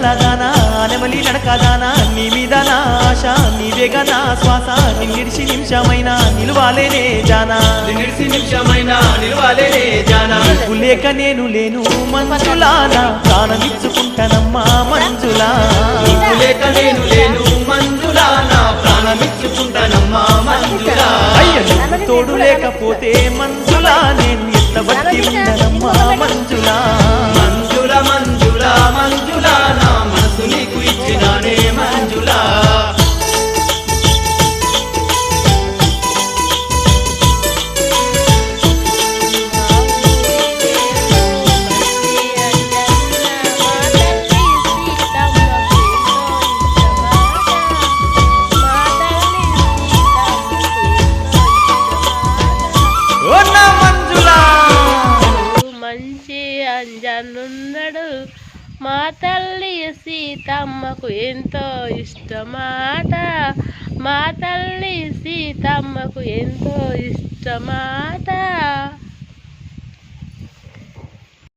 కళ్ళదానా నెమలి నడకదానా నీ మీద నా ఆశ నీవేగా నా శ్వాస నిన్నిడిసి నిమిషమైనా నిలువాలేనే జానా నిడిసి నిమిషమైనా నిలవాలేనే జానా నువ్వు లేక నేను లేను మంజులా నా ప్రాణమిచ్చుకుంటానమ్మా మంజులా నువ్వు లేక నేను లేను మంజులా నా ప్రాణమిచ్చుకుంటానమ్మా మంజులా అయ్య నువ్వు తోడు లేకపోతే మంజులా నేను ఎంత బట్టి ఉండనమ్మా మంజులా మంజుల మంజుల మంజుల నా మనసు నీకు ఇచ్చినానే మంజులా ఓ నా మంజులా మంచి అంజనున్నాడు మా తల్లి సీతమ్మకు ఎంతో ఇష్టమాట మా తల్లి సీతమ్మకు ఎంతో ఇష్టమాట